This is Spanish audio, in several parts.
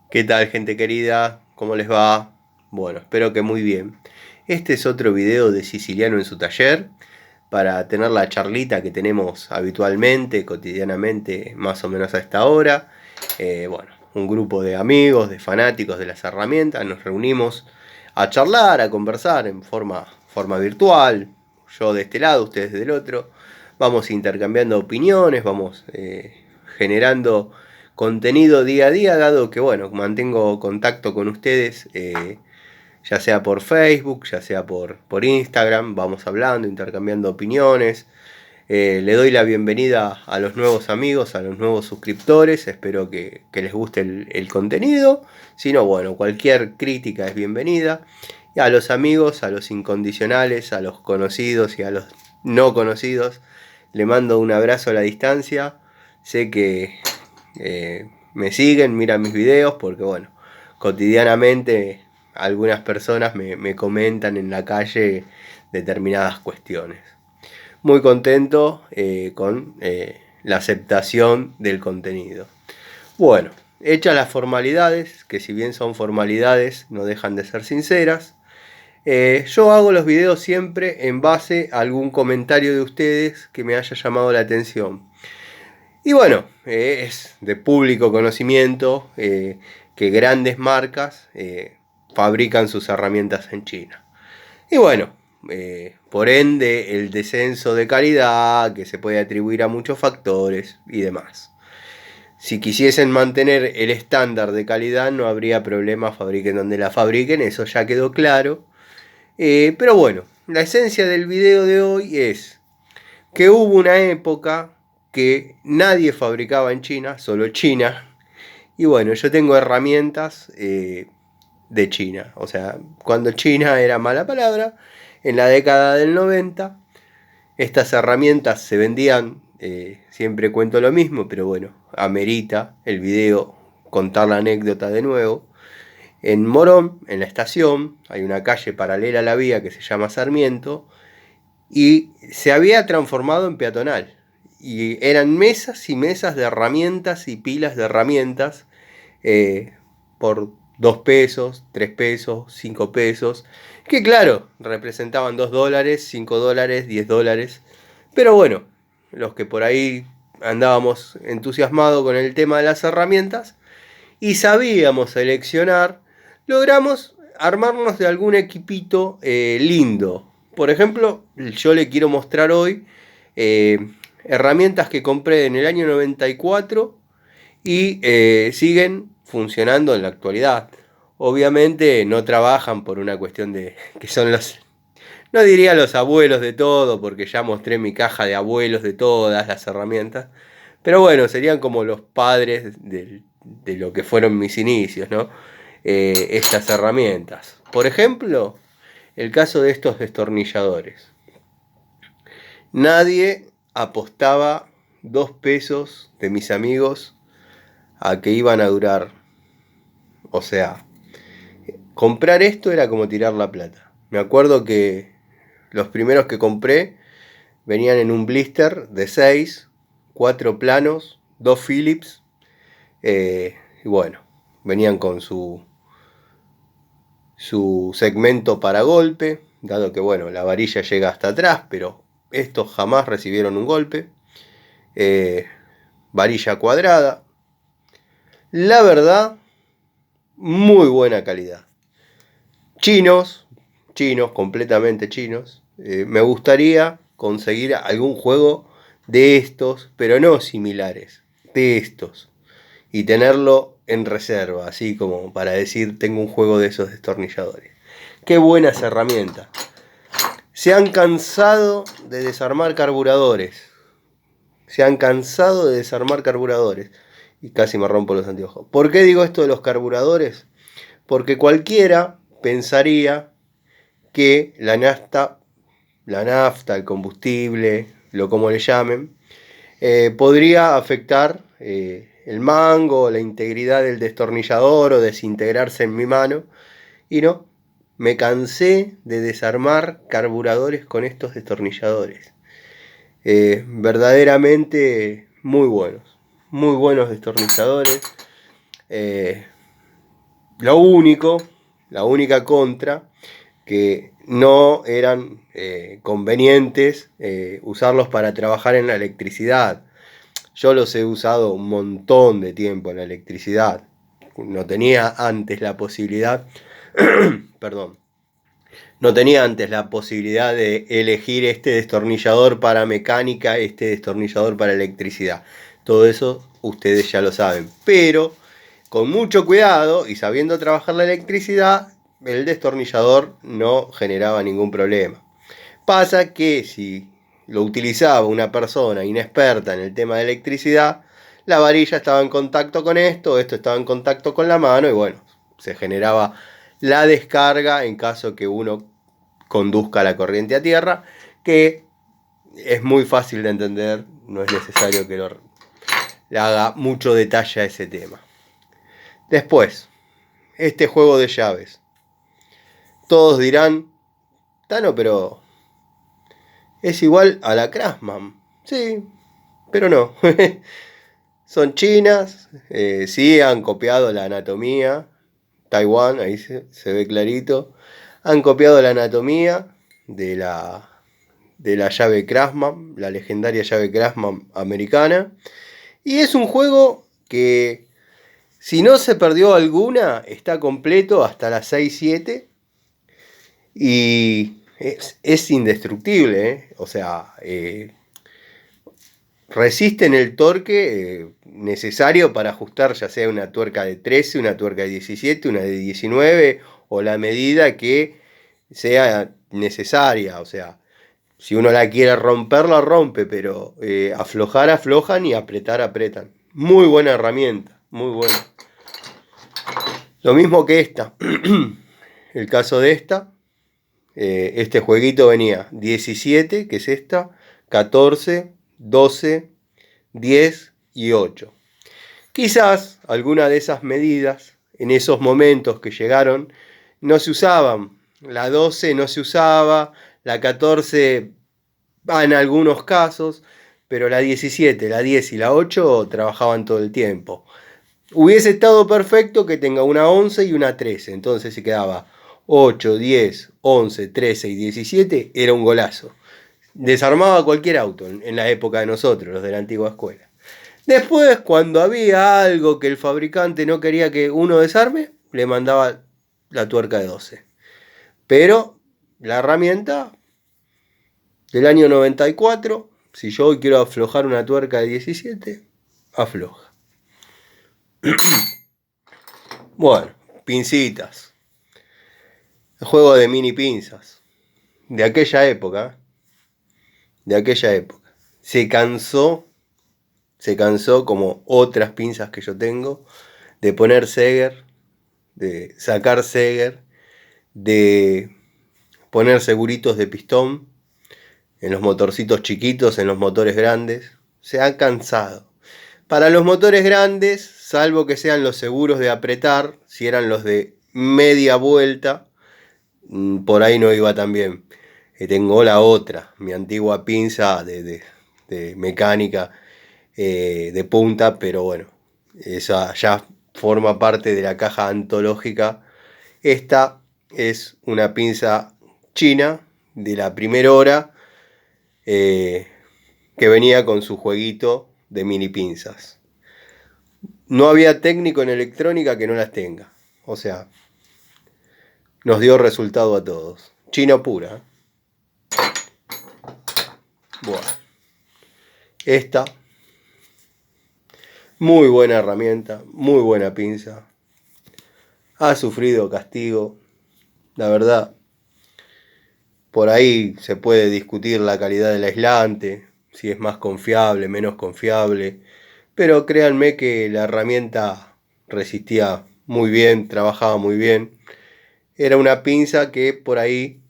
¿Qué tal, gente querida? ¿Cómo les va? Bueno, espero que muy bien. Este es otro video de Siciliano en su taller para tener la charlita que tenemos habitualmente, cotidianamente, más o menos a esta hora. Bueno, un grupo de amigos, de fanáticos de las herramientas, nos reunimos a charlar, a conversar en forma virtual. Yo de este lado, ustedes del otro. Vamos intercambiando opiniones, vamos generando contenido día a día, dado que, bueno, mantengo contacto con ustedes, ya sea por Facebook, ya sea por Instagram, vamos hablando, intercambiando opiniones. Le doy la bienvenida a los nuevos amigos, a los nuevos suscriptores, espero que les guste el contenido. Si no, bueno, cualquier crítica es bienvenida. Y a los amigos, a los incondicionales, a los conocidos y a los no conocidos, le mando un abrazo a la distancia. Sé que me siguen, miran mis videos, porque bueno, cotidianamente algunas personas me comentan en la calle determinadas cuestiones. Muy contento con la aceptación del contenido. Bueno, hechas las formalidades, que si bien son formalidades, no dejan de ser sinceras. Yo hago los videos siempre en base a algún comentario de ustedes que me haya llamado la atención. Y bueno, es de público conocimiento que grandes marcas fabrican sus herramientas en China. Y bueno, por ende el descenso de calidad que se puede atribuir a muchos factores y demás. Si quisiesen mantener el estándar de calidad no habría problema, fabriquen donde la fabriquen, eso ya quedó claro. Pero bueno, la esencia del video de hoy es que hubo una época que nadie fabricaba en China, solo China. Y bueno, yo tengo herramientas de China. O sea, cuando China era mala palabra, en la década del 90, estas herramientas se vendían, siempre cuento lo mismo, pero bueno, amerita el video contar la anécdota de nuevo. En Morón, en la estación, hay una calle paralela a la vía que se llama Sarmiento, y se había transformado en peatonal. Y eran mesas y mesas de herramientas y pilas de herramientas por 2 pesos, 3 pesos, 5 pesos, que claro, representaban $2, 5 dólares, 10 dólares. Pero bueno, los que por ahí andábamos entusiasmados con el tema de las herramientas y sabíamos seleccionar, logramos armarnos de algún equipito lindo. Por ejemplo, yo le quiero mostrar hoy eh, herramientas que compré en el año 94 y siguen funcionando en la actualidad. Obviamente no trabajan por una cuestión de que son los, no diría los abuelos de todo, porque ya mostré mi caja de abuelos de todas las herramientas, pero bueno, serían como los padres de lo que fueron mis inicios, ¿no? Estas herramientas. Por ejemplo, el caso de estos destornilladores. Nadie apostaba 2 pesos de mis amigos a que iban a durar. O sea, comprar esto era como tirar la plata. Me acuerdo que los primeros que compré venían en un blister de 6, 4 planos, 2 Phillips. Y bueno, venían con su segmento para golpe, dado que bueno, la varilla llega hasta atrás, pero estos jamás recibieron un golpe. Eh, Varilla cuadrada. La verdad, muy buena calidad. Chinos, chinos, completamente chinos. Me gustaría conseguir algún juego de estos, pero no similares, de estos. Y tenerlo en reserva, así como para decir, tengo un juego de esos destornilladores. Qué buenas herramientas. Se han cansado de desarmar carburadores. Se han cansado de desarmar carburadores. Y casi me rompo los anteojos. ¿Por qué digo esto de los carburadores? Porque cualquiera pensaría que la nafta, el combustible, lo como le llamen, podría afectar el mango, la integridad del destornillador o desintegrarse en mi mano. Y no, me cansé de desarmar carburadores con estos destornilladores. Verdaderamente muy buenos destornilladores. Eh, la única contra, que no eran convenientes usarlos para trabajar en la electricidad. Yo los he usado un montón de tiempo en la electricidad. No tenía antes la posibilidad, perdón, no tenía antes la posibilidad de elegir este destornillador para mecánica, este destornillador para electricidad. Todo eso ustedes ya lo saben. Pero con mucho cuidado y sabiendo trabajar la electricidad, el destornillador no generaba ningún problema. Pasa que si lo utilizaba una persona inexperta en el tema de electricidad, la varilla estaba en contacto con esto estaba en contacto con la mano y bueno, se generaba la descarga en caso que uno conduzca la corriente a tierra, que es muy fácil de entender, no es necesario que le haga mucho detalle a ese tema. Después, este juego de llaves. Todos dirán, Tano, pero es igual a la Craftsman. Sí, pero no. Son chinas, sí han copiado la anatomía. Taiwán, ahí se ve clarito. Han copiado la anatomía de la llave Craftsman, la legendaria llave Craftsman americana. Y es un juego que, si no se perdió alguna, está completo hasta las 6-7. Y es indestructible, ¿eh? O sea, resisten el torque necesario para ajustar ya sea una tuerca de 13, una tuerca de 17, una de 19 o la medida que sea necesaria. O sea, si uno la quiere romper, la rompe, pero aflojar, aflojan y apretar, apretan. Muy buena herramienta, muy buena. Lo mismo que esta. El caso de esta, este jueguito venía 17, que es esta, 14, 12, 10 y 8. Quizás alguna de esas medidas, en esos momentos que llegaron, no se usaban. La 12 no se usaba, la 14 en algunos casos, pero la 17, la 10 y la 8 trabajaban todo el tiempo. Hubiese estado perfecto que tenga una 11 y una 13, entonces se quedaba 8, 10, 11, 13 y 17, era un golazo. Desarmaba cualquier auto en la época de nosotros, los de la antigua escuela. Después, cuando había algo que el fabricante no quería que uno desarme, le mandaba la tuerca de 12. Pero la herramienta del año 94, si yo hoy quiero aflojar una tuerca de 17, afloja. Bueno, pincitas. El juego de mini pinzas. De aquella época. Se cansó como otras pinzas que yo tengo, de poner Seger, de sacar Seger, de poner seguritos de pistón en los motorcitos chiquitos, en los motores grandes. Se ha cansado. Para los motores grandes, salvo que sean los seguros de apretar, si eran los de media vuelta, por ahí no iba tan bien. Tengo la otra, mi antigua pinza de mecánica de punta, pero bueno, esa ya forma parte de la caja antológica. Esta es una pinza china de la primera hora, que venía con su jueguito de mini pinzas. No había técnico en electrónica que no las tenga. O sea, nos dio resultado a todos. China pura. Bueno, esta, muy buena herramienta, muy buena pinza. Ha sufrido castigo. La verdad, por ahí se puede discutir la calidad del aislante, si es más confiable, menos confiable. Pero créanme que la herramienta resistía muy bien, trabajaba muy bien. Era una pinza que por ahí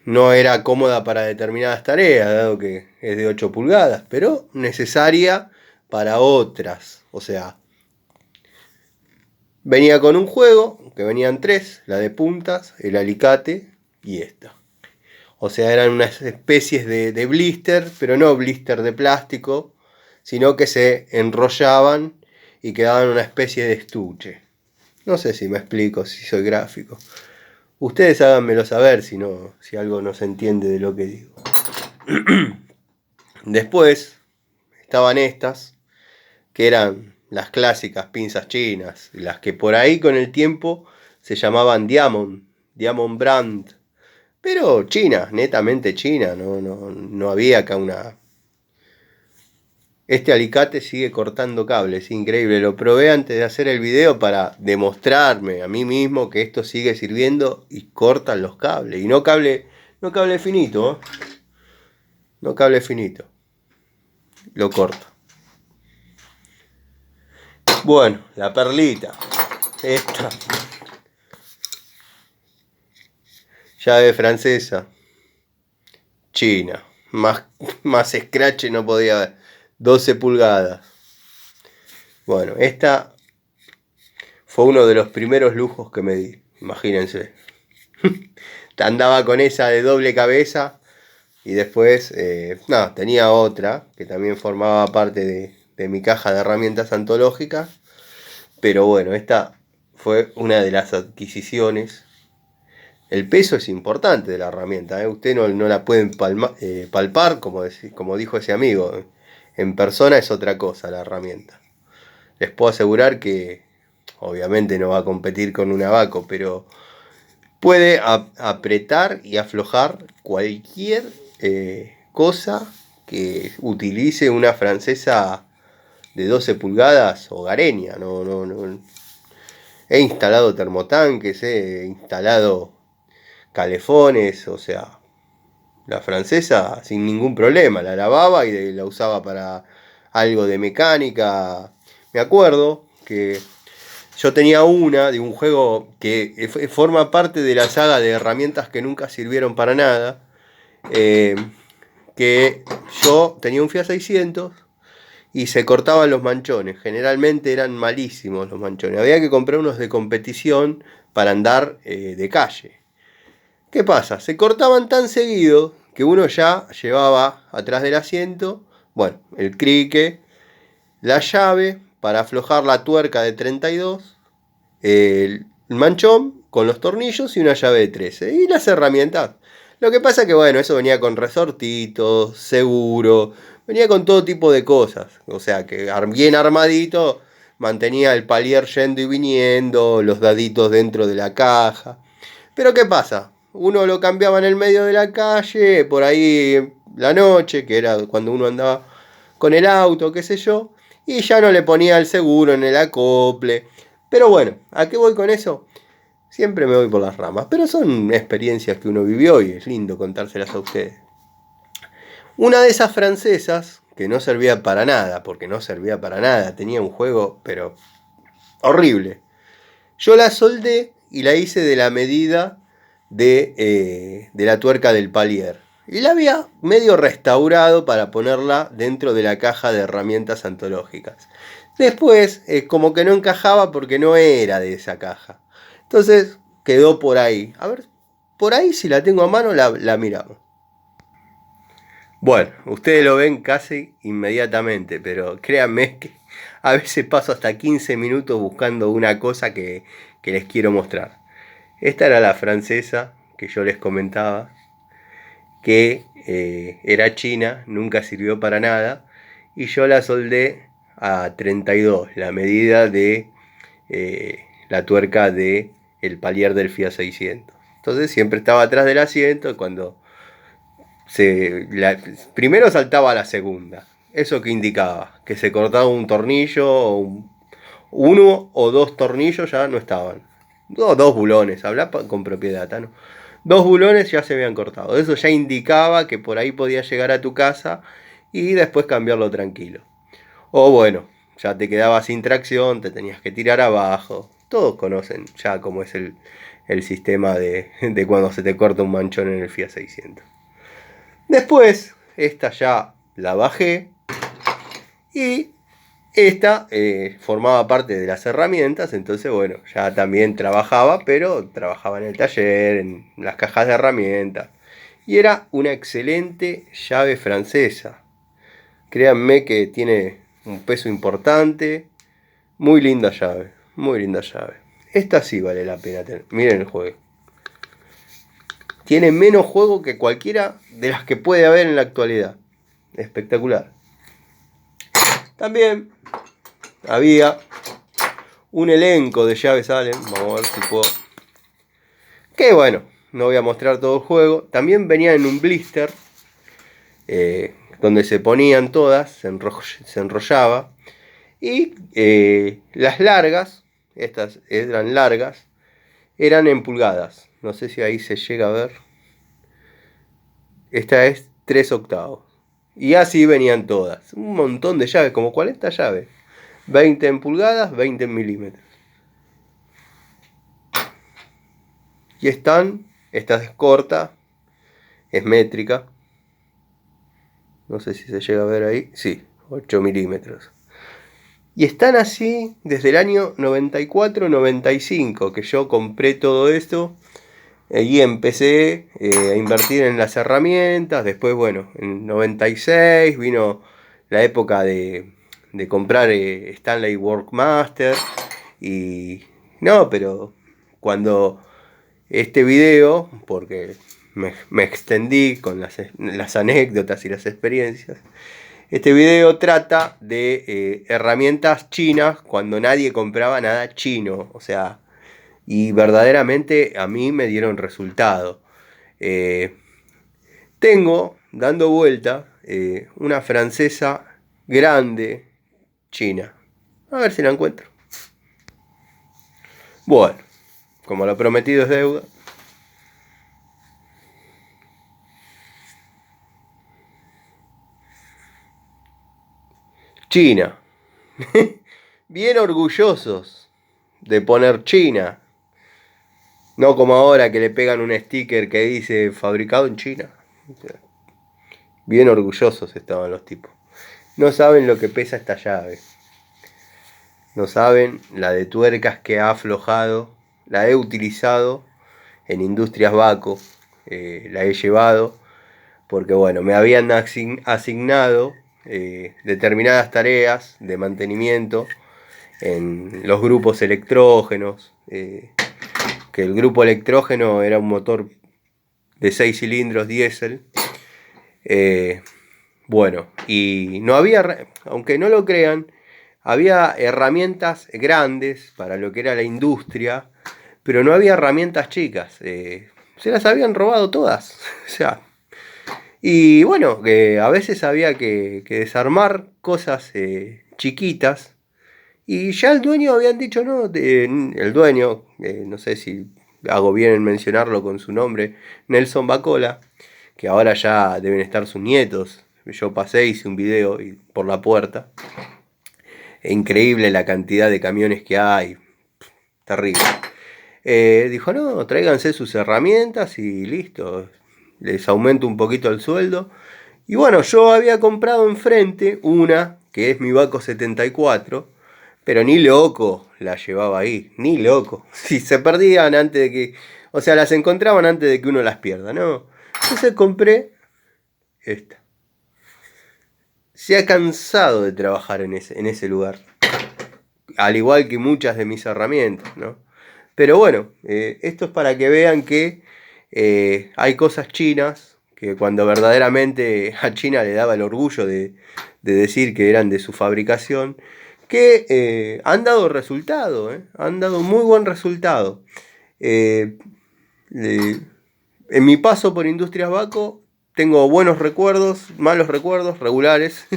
no era cómoda para determinadas tareas, dado que es de 8 pulgadas, pero necesaria para otras. O sea, venía con un juego, que venían 3, la de puntas, el alicate y esta. O sea, eran unas especies de blister, pero no blister de plástico, sino que se enrollaban y quedaban una especie de estuche. No sé si me explico, si soy gráfico. Ustedes háganmelo saber si algo no se entiende de lo que digo. Después estaban estas, que eran las clásicas pinzas chinas, las que por ahí con el tiempo se llamaban Diamond Brand, pero China, netamente China, no había acá una... Este alicate sigue cortando cables, increíble. Lo probé antes de hacer el video para demostrarme a mí mismo que esto sigue sirviendo y cortan los cables. Y no cable finito, ¿eh? No cable finito. Lo corto. Bueno, la perlita. Esta. Llave francesa. China. Más scratch no podía haber. 12 pulgadas. Bueno, esta fue uno de los primeros lujos que me di. Imagínense. Andaba con esa de doble cabeza. Y después, tenía otra que también formaba parte de mi caja de herramientas antológicas. Pero bueno, esta fue una de las adquisiciones. El peso es importante de la herramienta, ¿eh? Usted no la pueden palpar, como dijo ese amigo. En persona es otra cosa la herramienta. Les puedo asegurar que obviamente no va a competir con un abaco, pero puede apretar y aflojar cualquier cosa que utilice una francesa de 12 pulgadas hogareña. No. He instalado termotanques, he instalado calefones, o sea, la francesa sin ningún problema, la lavaba y la usaba para algo de mecánica. Me acuerdo que yo tenía una de un juego que forma parte de la saga de herramientas que nunca sirvieron para nada, que yo tenía un Fiat 600 y se cortaban los manchones. Generalmente eran malísimos los manchones. Había que comprar unos de competición para andar de calle. ¿Qué pasa? Se cortaban tan seguido que uno ya llevaba atrás del asiento, bueno, el crique, la llave para aflojar la tuerca de 32, el manchón con los tornillos y una llave de 13. Y las herramientas. Lo que pasa que, bueno, eso venía con resortitos, seguro, venía con todo tipo de cosas. O sea que bien armadito mantenía el palier yendo y viniendo, los daditos dentro de la caja. Pero ¿qué pasa? Uno lo cambiaba en el medio de la calle, por ahí la noche, que era cuando uno andaba con el auto, qué sé yo, y ya no le ponía el seguro en el acople. Pero bueno, ¿a qué voy con eso? Siempre me voy por las ramas, pero son experiencias que uno vivió y es lindo contárselas a ustedes. Una de esas francesas, que no servía para nada, porque no servía para nada, tenía un juego, pero horrible. Yo la soldé y la hice de la medida de la tuerca del palier. Y la había medio restaurado para ponerla dentro de la caja de herramientas antológicas. Después, como que no encajaba porque no era de esa caja. Entonces quedó por ahí. A ver, por ahí si la tengo a mano la miramos. Bueno, ustedes lo ven casi inmediatamente, pero créanme que a veces paso hasta 15 minutos buscando una cosa que les quiero mostrar. Esta era la francesa que yo les comentaba, que era china, nunca sirvió para nada, y yo la soldé a 32, la medida de la tuerca de el palier del Fiat 600. Entonces siempre estaba atrás del asiento cuando primero saltaba a la segunda. ¿Eso que indicaba? Que se cortaba un tornillo, uno o dos tornillos ya no estaban. Dos bulones, habla con propiedad, ¿no? Dos bulones ya se habían cortado. Eso ya indicaba que por ahí podías llegar a tu casa y después cambiarlo tranquilo. O bueno, ya te quedabas sin tracción, te tenías que tirar abajo. Todos conocen ya cómo es el sistema de cuando se te corta un manchón en el Fiat 600. Después, esta ya la bajé y esta formaba parte de las herramientas, entonces bueno, ya también trabajaba, pero trabajaba en el taller, en las cajas de herramientas. Y era una excelente llave francesa. Créanme que tiene un peso importante, muy linda llave, muy linda llave. esta sí vale la pena tener. Miren el juego. Tiene menos juego que cualquiera de las que puede haber en la actualidad. Espectacular. También había un elenco de llaves Allen. Vamos a ver si puedo. Que bueno, no voy a mostrar todo el juego. También venía en un blister. Donde se ponían todas. Se enrollaba. Y las largas. Estas eran largas. Eran en pulgadas. No sé si ahí se llega a ver. Esta es 3/8. Y así venían todas. Un montón de llaves, como 40 llaves. 20 en pulgadas, 20 en milímetros. Y esta es corta, es métrica. No sé si se llega a ver ahí. Sí, 8 milímetros. Y están así desde el año 94-95 que yo compré todo esto. Y empecé a invertir en las herramientas. Después, bueno, en 96 vino la época de comprar Stanley Workmaster. Y no, pero cuando este video, porque me extendí con las anécdotas y las experiencias, este video trata de herramientas chinas cuando nadie compraba nada chino. O sea, y verdaderamente a mí me dieron resultado. Tengo, dando vuelta, una francesa grande china. A ver si la encuentro. Bueno, como lo prometido es deuda. China. Bien orgullosos de poner China. No como ahora que le pegan un sticker que dice fabricado en China. Bien orgullosos estaban los tipos. No saben lo que pesa esta llave. No saben la de tuercas que ha aflojado. La he utilizado en Industrias Baco. La he llevado porque bueno, me habían asignado determinadas tareas de mantenimiento en los grupos electrógenos. Que el grupo electrógeno era un motor de 6 cilindros diésel. Bueno, y no había, aunque no lo crean, había herramientas grandes para lo que era la industria, pero no había herramientas chicas. Se las habían robado todas. O sea, y bueno, a veces había que desarmar cosas chiquitas. Y ya el dueño habían dicho, no, el dueño, no sé si hago bien en mencionarlo con su nombre, Nelson Bacola, que ahora ya deben estar sus nietos. Yo pasé, hice un video por la puerta. Es increíble la cantidad de camiones que hay. Terrible. Dijo, no, tráiganse sus herramientas y listo. Les aumento un poquito el sueldo. Y bueno, yo había comprado enfrente una, que es mi Baco 74, pero ni loco la llevaba ahí, ni loco. Si se perdían antes de que... O sea, las encontraban antes de que uno las pierda, ¿no? Entonces compré esta. Se ha cansado de trabajar en ese lugar. Al igual que muchas de mis herramientas, ¿no? Pero bueno, esto es para que vean que hay cosas chinas que cuando verdaderamente a China le daba el orgullo de decir que eran de su fabricación, que han dado resultado, han dado muy buen resultado. En mi paso por Industrias Baco tengo buenos recuerdos, malos recuerdos, regulares.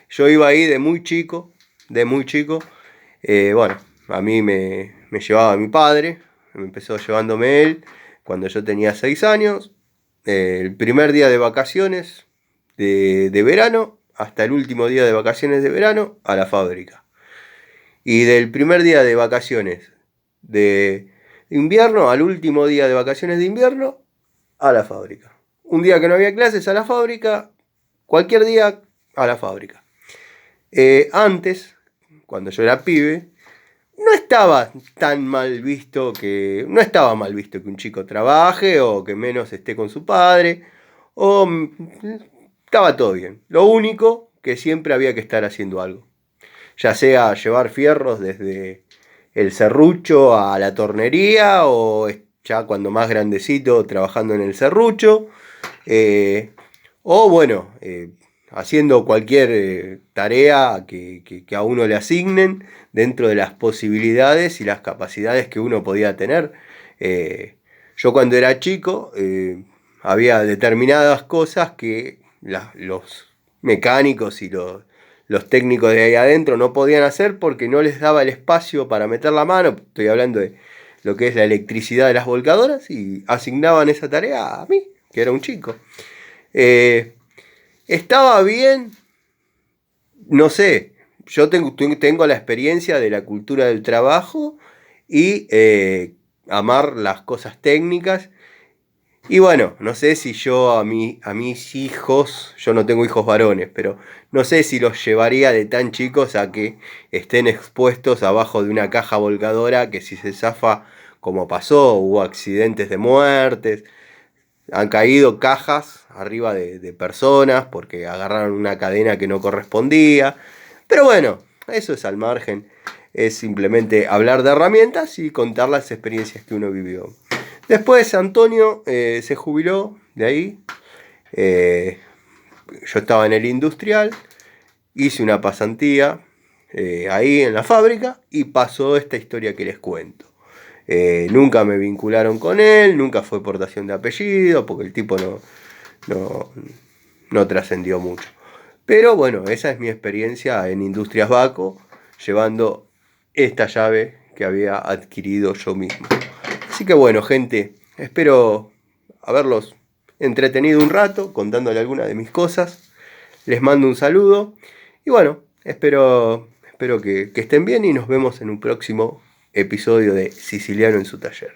Yo iba ahí de muy chico. Bueno, a mí me llevaba mi padre, me empezó llevándome él cuando yo tenía 6 años. El primer día de vacaciones de verano hasta el último día de vacaciones de verano a la fábrica. Y del primer día de vacaciones de invierno al último día de vacaciones de invierno a la fábrica. Un día que no había clases a la fábrica, cualquier día a la fábrica. Antes, cuando yo era pibe, no estaba mal visto que un chico trabaje o que menos esté con su padre, o estaba todo bien. Lo único que siempre había que estar haciendo algo, ya sea llevar fierros desde el serrucho a la tornería o ya cuando más grandecito trabajando en el serrucho. O bueno, haciendo cualquier tarea que a uno le asignen dentro de las posibilidades y las capacidades que uno podía tener. Yo cuando era chico había determinadas cosas que los mecánicos y los técnicos de ahí adentro no podían hacer porque no les daba el espacio para meter la mano. Estoy hablando de lo que es la electricidad de las volcadoras y asignaban esa tarea a mí, que era un chico. Estaba bien, no sé, yo tengo la experiencia de la cultura del trabajo y amar las cosas técnicas. Y bueno, no sé si yo a mis hijos, yo no tengo hijos varones, pero no sé si los llevaría de tan chicos a que estén expuestos abajo de una caja volcadora que si se zafa como pasó, hubo accidentes de muertes, han caído cajas arriba de personas porque agarraron una cadena que no correspondía. Pero bueno, eso es al margen. Es simplemente hablar de herramientas y contar las experiencias que uno vivió. Después Antonio se jubiló de ahí. Yo estaba en el industrial. Hice una pasantía ahí en la fábrica y pasó esta historia que les cuento. Nunca me vincularon con él, nunca fue portación de apellido, porque el tipo no, no trascendió mucho. Pero bueno, esa es mi experiencia en Industrias Baco, llevando esta llave que había adquirido yo mismo. Así que bueno, gente, espero haberlos entretenido un rato contándole algunas de mis cosas. Les mando un saludo y bueno, espero que estén bien y nos vemos en un próximo episodio de Siciliano en su taller.